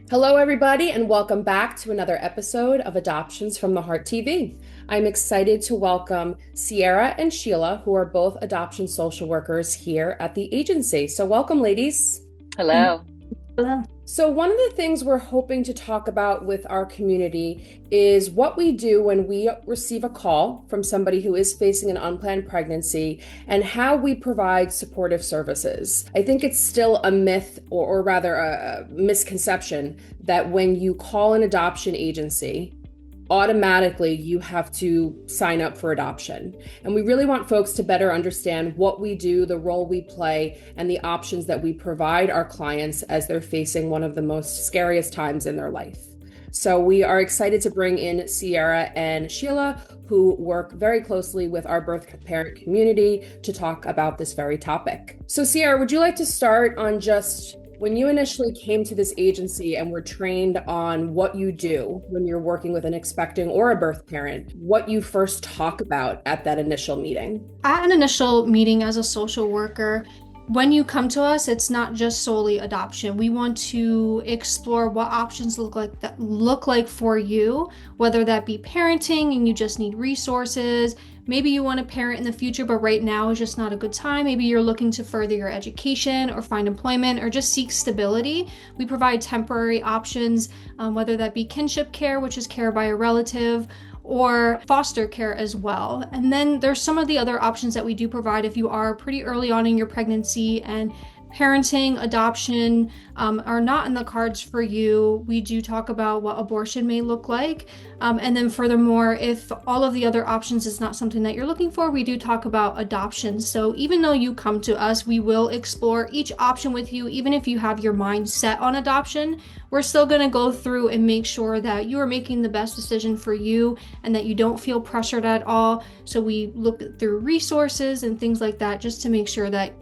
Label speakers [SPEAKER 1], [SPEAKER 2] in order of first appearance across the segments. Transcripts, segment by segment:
[SPEAKER 1] Hello, everybody, and welcome back to another episode of Adoptions from the Heart TV. I'm excited to welcome Sierra and Sheila, who are both adoption social workers here at the agency. So, welcome, ladies.
[SPEAKER 2] Hello.
[SPEAKER 3] Hello.
[SPEAKER 1] So, one of the things we're hoping to talk about with our community is what we do when we receive a call from somebody who is facing an unplanned pregnancy and how we provide supportive services. I think it's still a myth, or rather a misconception, that when you call an adoption agency, automatically you have to sign up for adoption. And we really want folks to better understand what we do, the role we play, and the options that we provide our clients as they're facing one of the most scariest times in their life. So we are excited to bring in Sierra and Sheila, who work very closely with our birth parent community to talk about this very topic. So Sierra, would you like to start on just when you initially came to this agency and were trained on what you do when you're working with an expecting or a birth parent, what you first talk about at that initial meeting?
[SPEAKER 3] At an initial meeting as a social worker, when you come to us, it's not just solely adoption. We want to explore what options look like for you, whether that be parenting and you just need resources. Maybe you want to parent in the future, but right now is just not a good time. Maybe you're looking to further your education or find employment or just seek stability. We provide temporary options, whether that be kinship care, which is care by a relative, or foster care as well. And then there's some of the other options that we do provide if you are pretty early on in your pregnancy and parenting, adoption are not in the cards for you. We do talk about what abortion may look like. And then furthermore, if all of the other options is not something that you're looking for, we do talk about adoption. So even though you come to us, we will explore each option with you. Even if you have your mind set on adoption, we're still going to go through and make sure that you are making the best decision for you and that you don't feel pressured at all. So we look through resources and things like that just to make sure that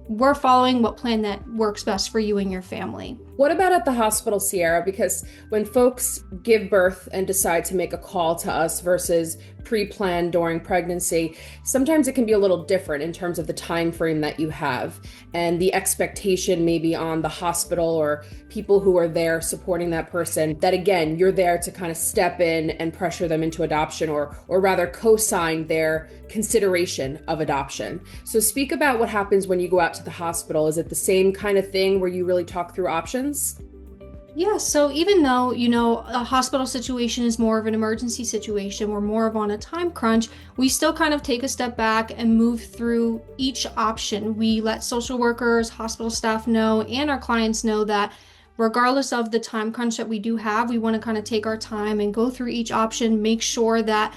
[SPEAKER 3] we're following what plan that works best for you and your family.
[SPEAKER 1] What about at the hospital, Sierra? Because when folks give birth and decide to make a call to us versus pre-planned during pregnancy, sometimes it can be a little different in terms of the time frame that you have and the expectation maybe on the hospital or people who are there supporting that person, that again, you're there to kind of step in and pressure them into adoption or rather co-sign their consideration of adoption. So speak about what happens when you go out to the hospital. Is it the same kind of thing where you really talk through options?
[SPEAKER 3] Yeah, so even though, a hospital situation is more of an emergency situation, we're more of on a time crunch, we still kind of take a step back and move through each option. We let social workers, hospital staff know, and our clients know that regardless of the time crunch that we do have, we want to kind of take our time and go through each option, make sure that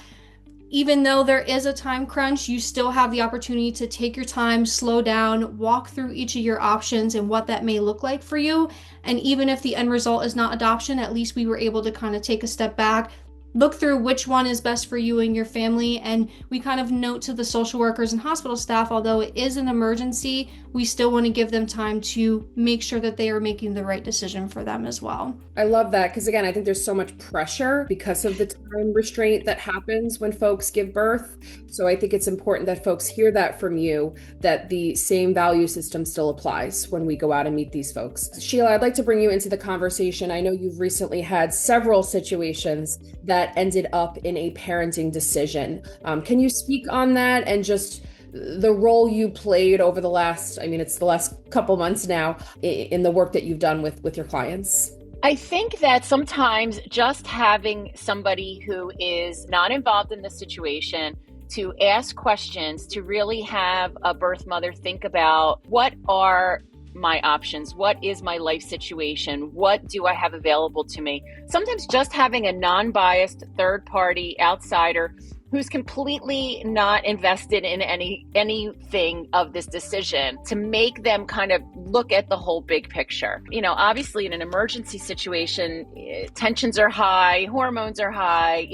[SPEAKER 3] even though there is a time crunch, you still have the opportunity to take your time, slow down, walk through each of your options and what that may look like for you. And even if the end result is not adoption, at least we were able to kind of take a step back, look through which one is best for you and your family. And we kind of note to the social workers and hospital staff, although it is an emergency, we still want to give them time to make sure that they are making the right decision for them as well.
[SPEAKER 1] I love that because, again, I think there's so much pressure because of the time restraint that happens when folks give birth. So I think it's important that folks hear that from you, that the same value system still applies when we go out and meet these folks. Sheila, I'd like to bring you into the conversation. I know you've recently had several situations that ended up in a parenting decision. Can you speak on that and just the role you played over the last, it's the last couple months now in the work that you've done with your clients?
[SPEAKER 2] I think that sometimes just having somebody who is not involved in the situation to ask questions, to really have a birth mother think about what are my options, what is my life situation, what do I have available to me. Sometimes just having a non-biased third party outsider who's completely not invested in anything of this decision to make them kind of look at the whole big picture. Obviously in an emergency situation, tensions are high, hormones are high,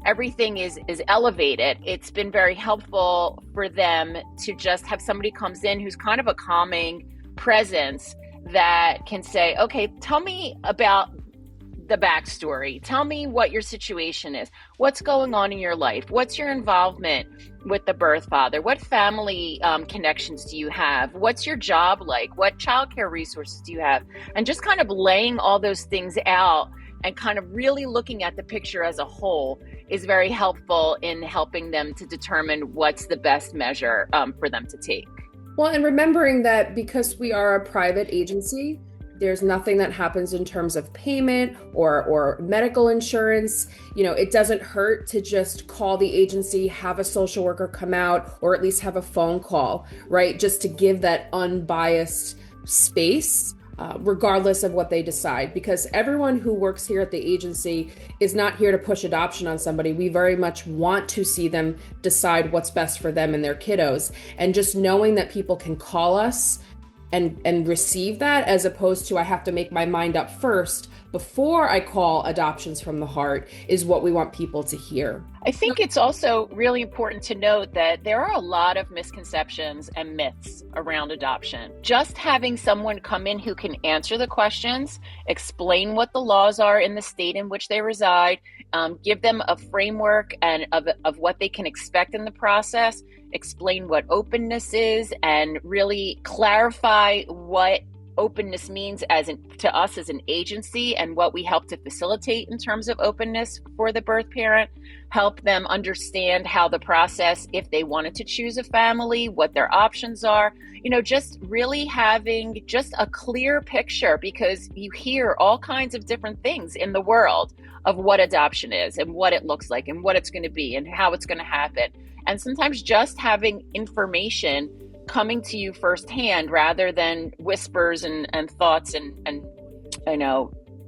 [SPEAKER 2] everything is elevated. It's been very helpful for them to just have somebody comes in who's kind of a calming presence that can say, okay, tell me about the backstory. Tell me what your situation is. What's going on in your life? What's your involvement with the birth father? What family connections do you have? What's your job like? What childcare resources do you have? And just kind of laying all those things out and kind of really looking at the picture as a whole is very helpful in helping them to determine what's the best measure for them to take.
[SPEAKER 1] Well, and remembering that because we are a private agency, there's nothing that happens in terms of payment or medical insurance. It doesn't hurt to just call the agency, have a social worker come out, or at least have a phone call, right? Just to give that unbiased space, regardless of what they decide. Because everyone who works here at the agency is not here to push adoption on somebody. We very much want to see them decide what's best for them and their kiddos. And just knowing that people can call us and receive that, as opposed to I have to make my mind up first before I call Adoptions from the Heart, is what we want people to hear.
[SPEAKER 2] I think it's also really important to note that there are a lot of misconceptions and myths around adoption. Just having someone come in who can answer the questions, explain what the laws are in the state in which they reside, give them a framework and of what they can expect in the process, explain what openness is, and really clarify what openness means to us as an agency and what we help to facilitate in terms of openness for the birth parent, help them understand how the process, if they wanted to choose a family, what their options are, just really having just a clear picture, because you hear all kinds of different things in the world of what adoption is and what it looks like and what it's going to be and how it's going to happen. And sometimes just having information coming to you firsthand rather than whispers and thoughts and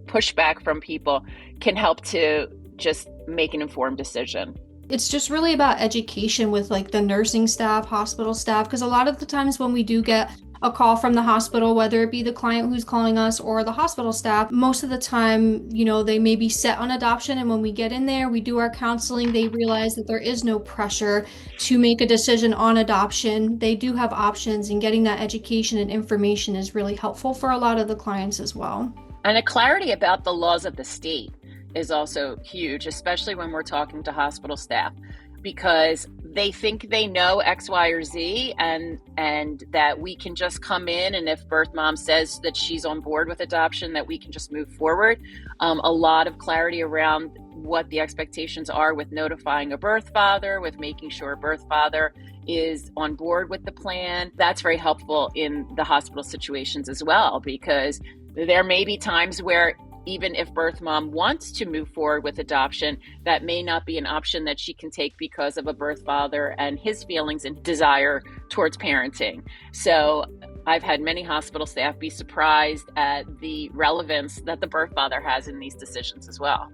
[SPEAKER 2] pushback from people can help to just make an informed decision.
[SPEAKER 3] It's just really about education with like the nursing staff, hospital staff, because a lot of the times when we do get a call from the hospital, whether it be the client who's calling us or the hospital staff, most of the time, they may be set on adoption. And when we get in there, we do our counseling, they realize that there is no pressure to make a decision on adoption. They do have options, and getting that education and information is really helpful for a lot of the clients as well.
[SPEAKER 2] And a clarity about the laws of the state is also huge, especially when we're talking to hospital staff, because they think they know X, Y, or Z, and that we can just come in, and if birth mom says that she's on board with adoption, that we can just move forward. A lot of clarity around what the expectations are with notifying a birth father, with making sure a birth father is on board with the plan. That's very helpful in the hospital situations as well, because there may be times where even if birth mom wants to move forward with adoption, that may not be an option that she can take because of a birth father and his feelings and desire towards parenting. So I've had many hospital staff be surprised at the relevance that the birth father has in these decisions as well.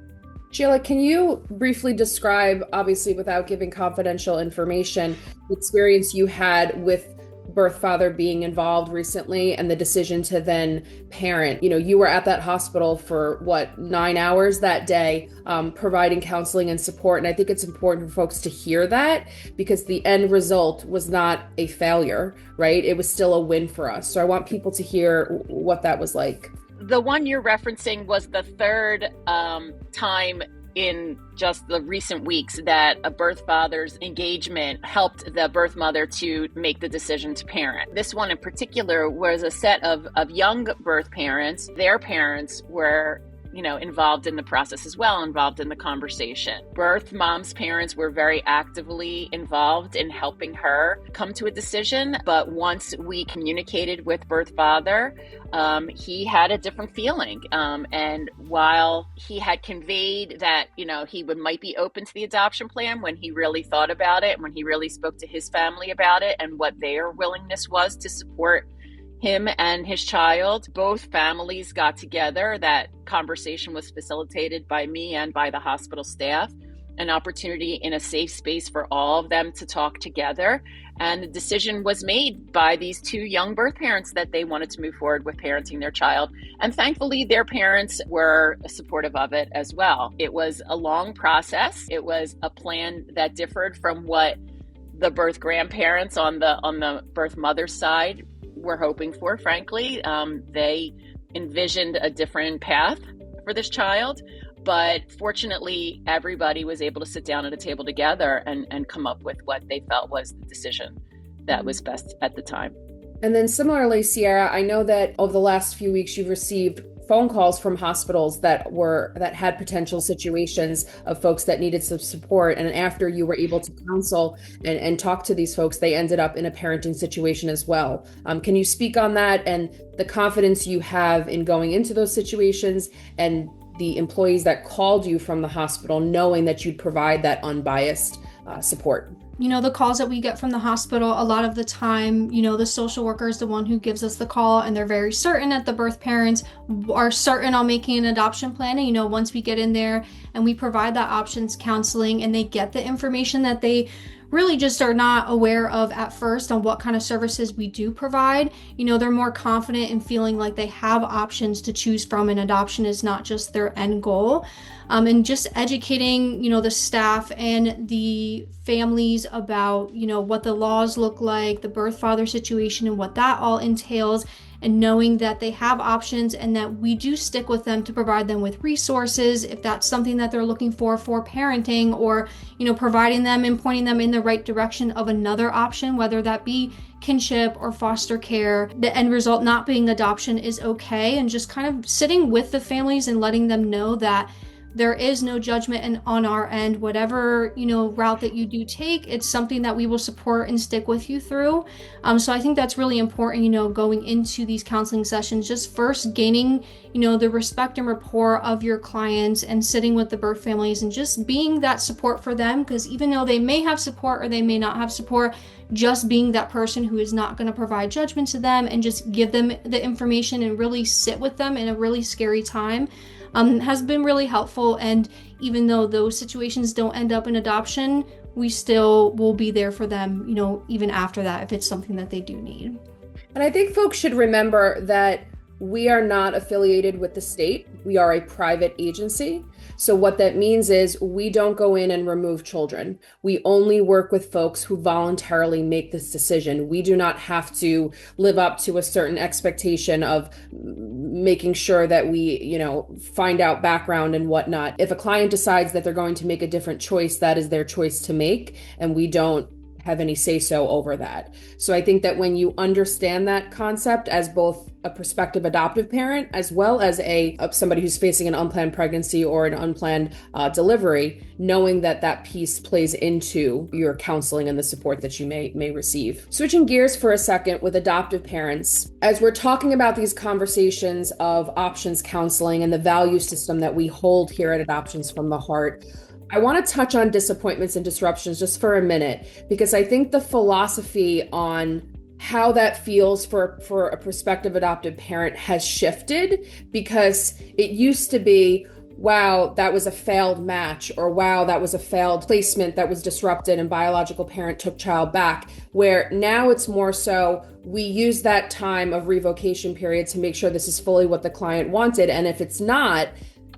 [SPEAKER 1] Sheila, can you briefly describe, obviously without giving confidential information, the experience you had with birth father being involved recently and the decision to then parent? You were at that hospital for 9 hours that day, providing counseling and support. And I think it's important for folks to hear that, because the end result was not a failure, right? It was still a win for us. So I want people to hear what that was like.
[SPEAKER 2] The one you're referencing was the third time in just the recent weeks that a birth father's engagement helped the birth mother to make the decision to parent. This one in particular was a set of young birth parents. Their parents were involved in the process as well, involved in the conversation. Birth mom's parents were very actively involved in helping her come to a decision. But once we communicated with birth father, he had a different feeling. And while he had conveyed that, he might be open to the adoption plan, when he really thought about it, when he really spoke to his family about it and what their willingness was to support him and his child, both families got together. That conversation was facilitated by me and by the hospital staff, an opportunity in a safe space for all of them to talk together. And the decision was made by these two young birth parents that they wanted to move forward with parenting their child. And thankfully, their parents were supportive of it as well. It was a long process. It was a plan that differed from what the birth grandparents on the birth mother's side were hoping for, frankly. They envisioned a different path for this child, But fortunately, everybody was able to sit down at a table together and come up with what they felt was the decision that was best at the time.
[SPEAKER 1] And then similarly, Sierra, I know that over the last few weeks you've received phone calls from hospitals that had potential situations of folks that needed some support. And after you were able to counsel and talk to these folks, they ended up in a parenting situation as well. Can you speak on that and the confidence you have in going into those situations and the employees that called you from the hospital, knowing that you'd provide that unbiased support?
[SPEAKER 3] The calls that we get from the hospital, a lot of the time, the social worker is the one who gives us the call, and they're very certain that the birth parents are certain on making an adoption plan. And, once we get in there and we provide that options counseling and they get the information that they really just are not aware of at first on what kind of services we do provide, they're more confident in feeling like they have options to choose from, and adoption is not just their end goal. And just educating, the staff and the families about, what the laws look like, the birth father situation and what that all entails, and knowing that they have options and that we do stick with them to provide them with resources if that's something that they're looking for parenting, or, providing them and pointing them in the right direction of another option, whether that be kinship or foster care. The end result not being adoption is okay, and just kind of sitting with the families and letting them know that there is no judgment on our end. Whatever, route that you do take, it's something that we will support and stick with you through. So I think that's really important, going into these counseling sessions, just first gaining, the respect and rapport of your clients and sitting with the birth families and just being that support for them. Because even though they may have support or they may not have support, just being that person who is not going to provide judgment to them and just give them the information and really sit with them in a really scary time has been really helpful. And even though those situations don't end up in adoption, we still will be there for them, even after that, if it's something that they do need.
[SPEAKER 1] And I think folks should remember that we are not affiliated with the state. We are a private agency. So what that means is we don't go in and remove children. We only work with folks who voluntarily make this decision. We do not have to live up to a certain expectation of making sure that we, find out background and whatnot. If a client decides that they're going to make a different choice, that is their choice to make, and we don't have any say-so over that. So I think that when you understand that concept as both a prospective adoptive parent as well as somebody who's facing an unplanned pregnancy or an unplanned delivery, knowing that piece plays into your counseling and the support that you may receive. Switching gears for a second with adoptive parents, as we're talking about these conversations of options counseling and the value system that we hold here at Adoptions from the Heart, I want to touch on disappointments and disruptions just for a minute, because I think the philosophy on how that feels for a prospective adoptive parent has shifted, because it used to be, wow, that was a failed match, or wow, that was a failed placement that was disrupted and biological parent took child back, where now it's more so we use that time of revocation period to make sure this is fully what the client wanted. And if it's not,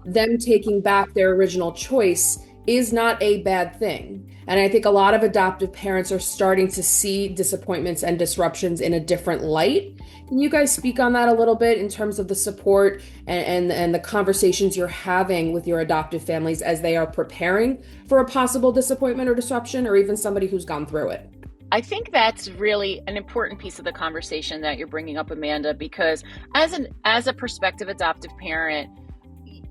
[SPEAKER 1] them taking back their original choice is not a bad thing. And I think a lot of adoptive parents are starting to see disappointments and disruptions in a different light. Can you guys speak on that a little bit in terms of the support and the conversations you're having with your adoptive families as they are preparing for a possible disappointment or disruption, or even somebody who's gone through it?
[SPEAKER 2] I think that's really an important piece of the conversation that you're bringing up, Amanda, because as a prospective adoptive parent,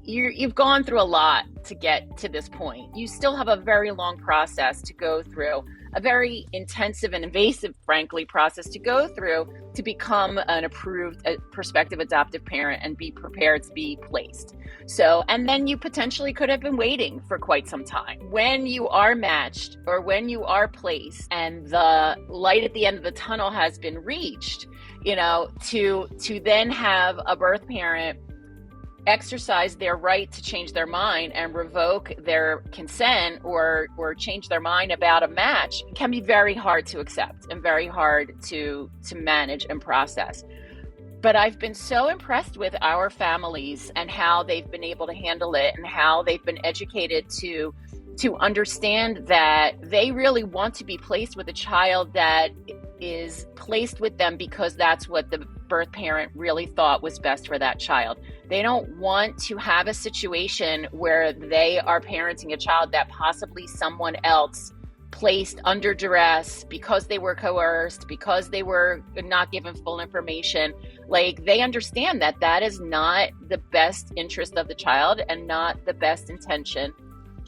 [SPEAKER 2] you've gone through a lot to get to this point. You still have a very long process to go through, a very intensive and invasive, frankly, process to go through to become an approved prospective adoptive parent and be prepared to be placed. So, and then you potentially could have been waiting for quite some time. When you are matched or when you are placed and the light at the end of the tunnel has been reached, to then have a birth parent exercise their right to change their mind and revoke their consent or change their mind about a match can be very hard to accept and very hard to manage and process. But I've been so impressed with our families and how they've been able to handle it and how they've been educated to understand that they really want to be placed with a child that is placed with them because that's what the birth parent really thought was best for that child, They don't want to have a situation where they are parenting a child that possibly someone else placed under duress because they were coerced, because they were not given full information. Like, they understand that that is not the best interest of the child and not the best intention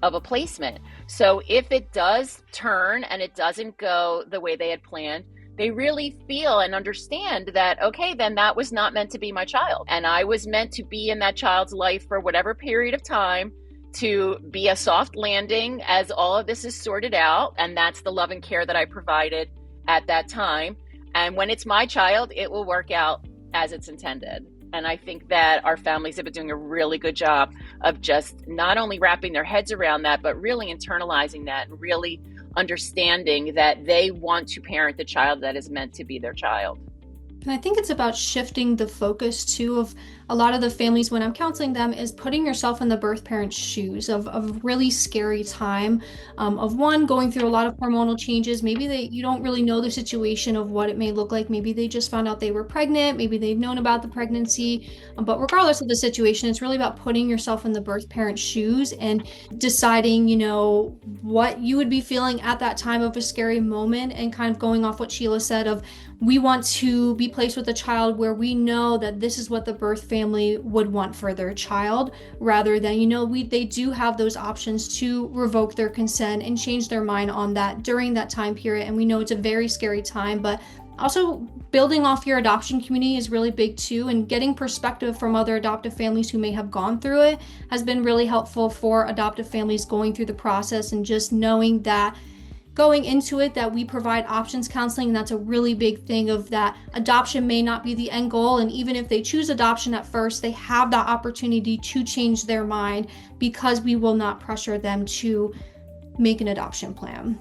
[SPEAKER 2] of a placement. So if it does turn and it doesn't go the way they had planned, they really feel and understand that, okay, then that was not meant to be my child. And I was meant to be in that child's life for whatever period of time, to be a soft landing as all of this is sorted out. And that's the love and care that I provided at that time. And when it's my child, it will work out as it's intended. And I think that our families have been doing a really good job of just not only wrapping their heads around that, but really internalizing that and really understanding that they want to parent the child that is meant to be their child.
[SPEAKER 3] And I think it's about shifting the focus too of a lot of the families when I'm counseling them is putting yourself in the birth parent's shoes of a really scary time, of one, going through a lot of hormonal changes. Maybe you don't really know the situation of what it may look like. Maybe they just found out they were pregnant. Maybe they've known about the pregnancy. But regardless of the situation, it's really about putting yourself in the birth parent's shoes and deciding, what you would be feeling at that time of a scary moment, and kind of going off what Sheila said of, we want to be placed with a child where we know that this is what the birth family would want for their child, rather than, they do have those options to revoke their consent and change their mind on that during that time period. And we know it's a very scary time, but also building off your adoption community is really big too, and getting perspective from other adoptive families who may have gone through it has been really helpful for adoptive families going through the process, and just knowing that going into it that we provide options counseling, and that's a really big thing of that adoption may not be the end goal, and even if they choose adoption at first, they have that opportunity to change their mind, because we will not pressure them to make an adoption plan.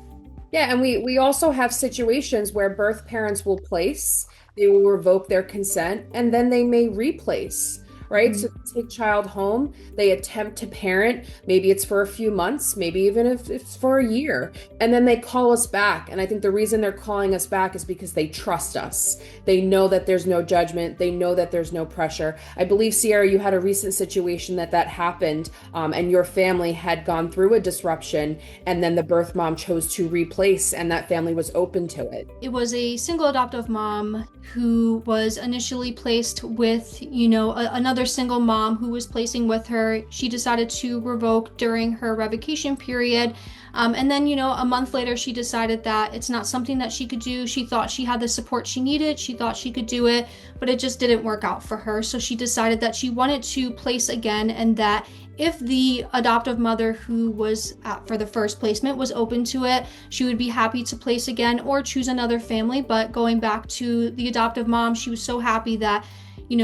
[SPEAKER 1] Yeah, and we also have situations where birth parents will place, they will revoke their consent, and then they may replace. Right? Mm-hmm. So they take child home, they attempt to parent, maybe it's for a few months, maybe even if it's for a year, and then they call us back. And I think the reason they're calling us back is because they trust us. They know that there's no judgment. They know that there's no pressure. I believe, Sierra, you had a recent situation that happened, and your family had gone through a disruption, and then the birth mom chose to replace, and that family was open to it.
[SPEAKER 3] It was a single adoptive mom who was initially placed with, another single mom who was placing with her. She decided to revoke during her revocation period. And then, a month later, she decided that it's not something that she could do. She thought she had the support she needed. She thought she could do it, but it just didn't work out for her. So she decided that she wanted to place again, and that if the adoptive mother who was for the first placement was open to it, she would be happy to place again or choose another family. But going back to the adoptive mom, she was so happy that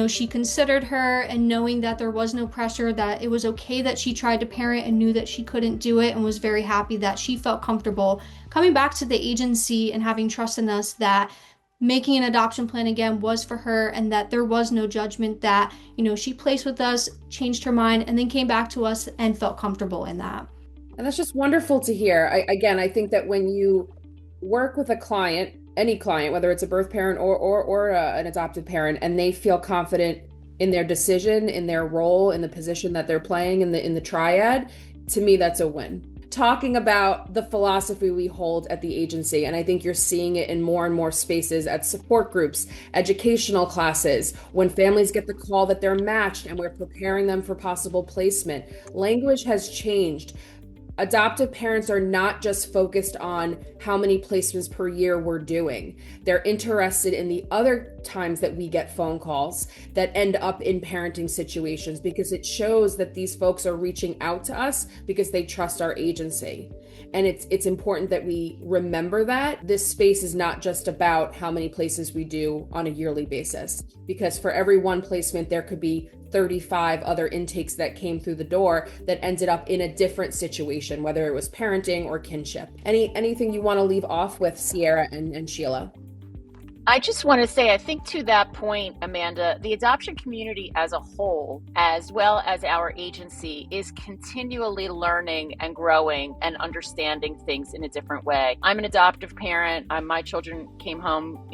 [SPEAKER 3] she considered her, and knowing that there was no pressure, that it was okay that she tried to parent and knew that she couldn't do it, and was very happy that she felt comfortable coming back to the agency and having trust in us that making an adoption plan again was for her, and that there was no judgment, that, she placed with us, changed her mind, and then came back to us and felt comfortable in that.
[SPEAKER 1] And that's just wonderful to hear. I think that when you work with a client, any client, whether it's a birth parent or an adopted parent, and they feel confident in their decision, in their role, in the position that they're playing in the triad, to me, that's a win. Talking about the philosophy we hold at the agency, and I think you're seeing it in more and more spaces at support groups, educational classes, when families get the call that they're matched and we're preparing them for possible placement. Language has changed. Adoptive parents are not just focused on how many placements per year we're doing. They're interested in the other times that we get phone calls that end up in parenting situations, because it shows that these folks are reaching out to us because they trust our agency. And it's important that we remember that this space is not just about how many places we do on a yearly basis, because for every one placement, there could be 35 other intakes that came through the door that ended up in a different situation, whether it was parenting or kinship. Anything you want to leave off with, Sierra and Sheila?
[SPEAKER 2] I just want to say, I think to that point, Amanda, the adoption community as a whole, as well as our agency, is continually learning and growing and understanding things in a different way. I'm an adoptive parent. My children came home,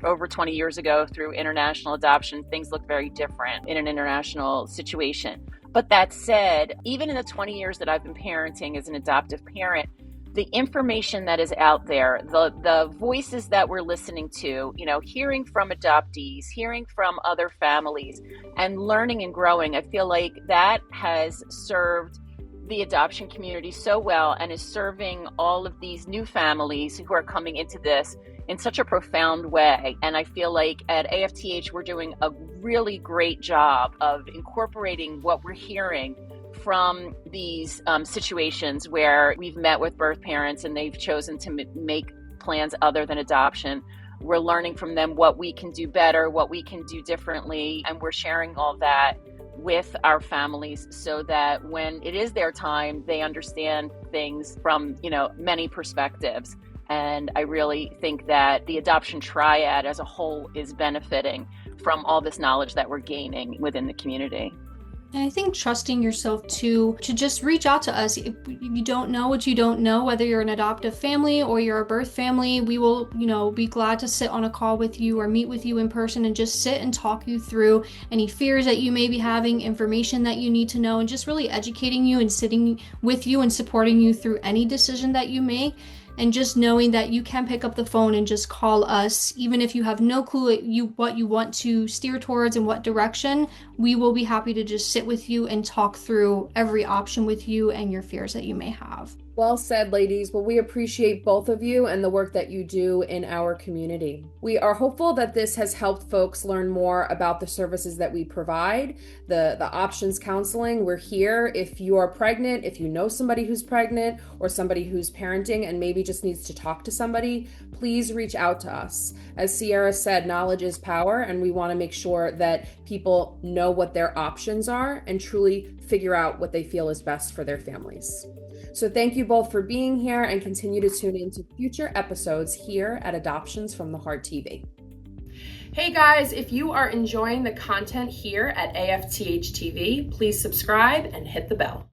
[SPEAKER 2] over 20 years ago through international adoption. Things look very different in an international situation. But that said, even in the 20 years that I've been parenting as an adoptive parent, the information that is out there, the voices that we're listening to, hearing from adoptees, hearing from other families, and learning and growing, I feel like that has served the adoption community so well and is serving all of these new families who are coming into this in such a profound way. And I feel like at AFTH, we're doing a really great job of incorporating what we're hearing from these situations where we've met with birth parents and they've chosen to make plans other than adoption. We're learning from them what we can do better, what we can do differently, and we're sharing all that with our families so that when it is their time, they understand things from, many perspectives. And I really think that the adoption triad as a whole is benefiting from all this knowledge that we're gaining within the community.
[SPEAKER 3] And I think trusting yourself to just reach out to us. If you don't know what you don't know, whether you're an adoptive family or you're a birth family, we will, be glad to sit on a call with you or meet with you in person and just sit and talk you through any fears that you may be having, information that you need to know, and just really educating you and sitting with you and supporting you through any decision that you make. And just knowing that you can pick up the phone and just call us, even if you have no clue what you want to steer towards and what direction, we will be happy to just sit with you and talk through every option with you and your fears that you may have.
[SPEAKER 1] Well said, ladies. Well, we appreciate both of you and the work that you do in our community. We are hopeful that this has helped folks learn more about the services that we provide, the options counseling. We're here if you are pregnant, if you know somebody who's pregnant or somebody who's parenting and maybe just needs to talk to somebody, please reach out to us. As Sierra said, knowledge is power, and we want to make sure that people know what their options are and truly figure out what they feel is best for their families. So thank you both for being here, and continue to tune into future episodes here at Adoptions from the Heart TV. Hey guys, if you are enjoying the content here at AFTH TV, please subscribe and hit the bell.